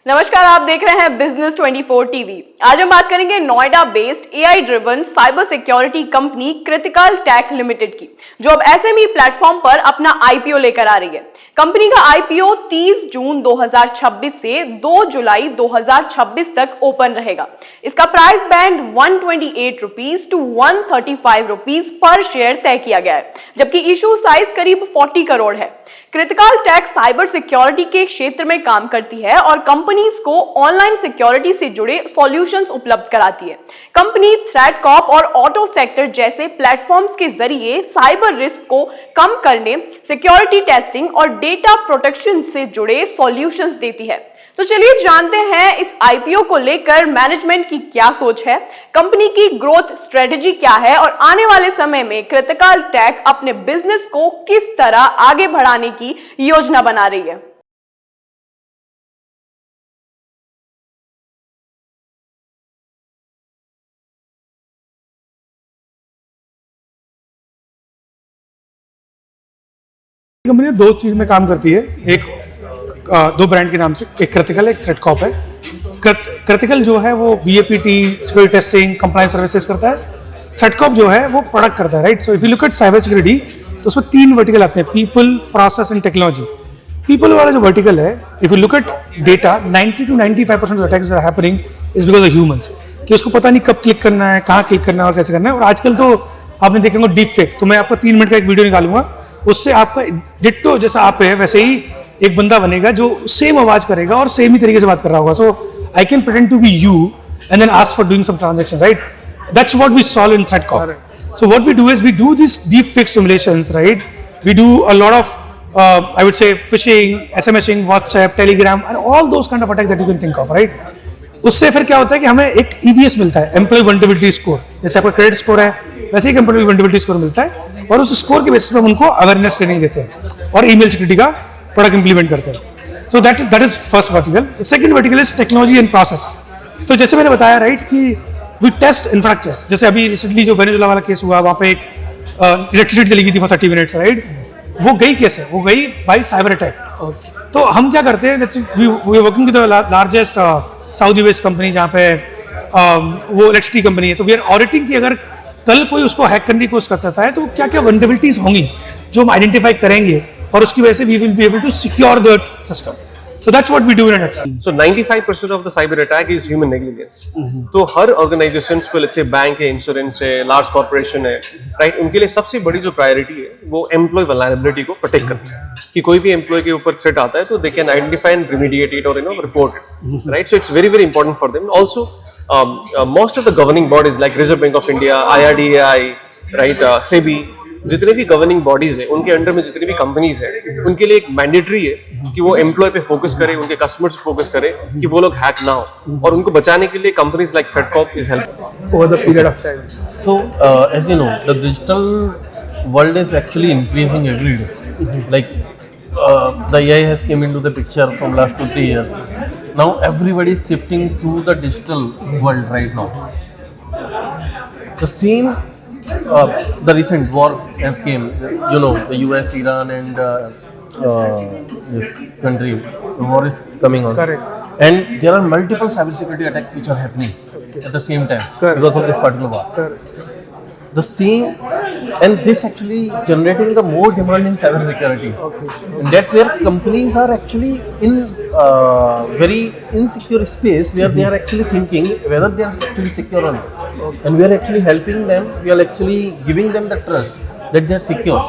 नमस्कार, आप देख रहे हैं बिजनेस 24 टीवी। आज हम बात करेंगे Noida based AI driven cyber security company Critical Tech Limited की, जो अब एसएमई प्लेटफॉर्म पर अपना आईपीओ लेकर आ रही है। कंपनी का आईपीओ 30 जून 2026 से 2 जुलाई 2026 तक ओपन रहेगा। इसका price band 128 rupees to 135 rupees पर शेयर तय किया गया है, जबकि इशू साइज करीब 40 करोड़ है। क्रिटिकल टेक साइबर सिक्योरिटी के क्षेत्र में काम करती है और कंपनीज को ऑनलाइन सिक्योरिटी से जुड़े सॉल्यूशंस उपलब्ध कराती है। कंपनी थ्रेडकॉप और ऑटो सेक्टर जैसे प्लेटफॉर्म्स के जरिए साइबर रिस्क को कम करने, सिक्योरिटी टेस्टिंग और डेटा प्रोटेक्शन से जुड़े सॉल्यूशंस देती है। तो चलिए जानते हैं इस आईपीओ को लेकर मैनेजमेंट की क्या सोच है, कंपनी की ग्रोथ स्ट्रेटजी क्या है और आने वाले समय में क्रिटिकल टेक अपने बिजनेस को किस तरह आगे बढ़ाने की योजना बना रही है। कंपनी दो चीज में काम करती है, एक दो ब्रांड के नाम से, एक क्रिटिकल, एक थ्रेडकॉप है। क्रिटिकल जो है वो VAPT, security testing, compliance services करता है। थ्रेडकॉप जो है वो प्रोडक्ट करता है, right. So if you look at cyber security तो उसमें तीन वर्टिकल आते हैं, people, process and technology. People वाला जो वर्टिकल है, if you look at data, 90 to 95% of attacks are happening is because of humans, कि उसको पता नहीं कब क्लिक करना है, कहाँ क्लिक करना है और कैसे करना है। और आजकल तो आपने देखेंगे डीप फेक, तो मैं आपको 3 मिनट का एक वीडियो निकालूंगा, उससे आपका डिट्टो जैसा आप है वैसे ही एक बंदा बनेगा जो सेम आवाज करेगा और सेम ही तरीके से बात कर रहा होगा। So I can pretend to be you and then ask for doing some transaction, right. That's what we solve in Threatcop. So what we do is we do this deep fake simulations, right. We do a lot of I would say phishing, SMSing, WhatsApp, Telegram and all those kind of attacks that you can think of, right? उससे फिर क्या होता है कि हमें एक EVS मिलता है, एम्प्लॉय वल्नरेबिलिटी स्कोर। जैसे आपका क्रेडिट स्कोर है वैसे ही एम्प्लॉय वल्नरेबिलिटी स्कोर मिलता है, और उस स्कोर के बेसिस पर हम उनको अवेयरनेस ट्रेनिंग देते हैं और ईमेल सिक्योरिटी का प्रोडक्ट इंप्लीमेंट करते हैं। So that is first vertical. Second vertical is technology and process. तो जैसे मैंने बताया, राइट, कि वी टेस्ट इंफ्रास्ट्रक्चर। जैसे अभी रिसेंटली जो वेनेजुएला वाला केस हुआ, वहाँ पे एक इलेक्ट्रिसिटी चली गई थी फॉर 30 मिनट्स, राइट। वो गई कैसे? वो गई बाय साइबर अटैक। तो हम क्या करते हैं, we working with the largest Saudi based company, जहाँ पे वो इलेक्ट्रिसिटी कंपनी है। तो वी आर ऑडिटिंग कि अगर कल कोई उसको हैक करने की कोशिश कर सकता है तो क्या क्या वल्नरेबिलिटीज होंगी जो हम आइडेंटिफाई करेंगे, और उसकी वजह से we will be able to secure that system. So that's what we do in a nutshell. So 95% of the cyber attack is human negligence. तो हर organizations को, let's say बैंक है, इंश्योरेंस है, लार्ज कॉर्पोरेशन है, right, उनके लिए सबसे बड़ी जो प्रायोरिटी है वो एम्प्लॉय वल्नरेबिलिटी को प्रोटेक्ट करना है। कि कोई भी एम्प्लॉय के ऊपर थ्रेट आता है तो they can identify and remediate it और report it, right. So it's very very important for them. Also most of the governing bodies like Reserve Bank of India, IRDAI, right, SEBI, जितने भी governing bodies है उनके under में जितनी भी companies है, उनके लिए एक मैंडेटरी है कि वो एम्प्लॉय पे फोकस करे, उनके कस्टमर्स पे फोकस करे कि वो लोग हैक ना हो, और उनको बचाने के लिए companies like Threatcop is helping Over the period of time. So, as you know, the digital world is actually increasing every day. Like the AI has came into the picture from last 2-3 years. Now everybody is shifting through the digital world right now. The same, the recent war has came. You know, the US, Iran, and this country, the war is coming on. Correct. And there are multiple cybersecurity attacks which are happening at the same time. Correct. Because of this particular war. Correct. The same, and this actually generating the more demand in cybersecurity. Okay. And that's where companies are actually in very insecure space where they are actually thinking whether they are actually secure or not. Okay. And we are actually helping them. We are actually giving them the trust that they are secure.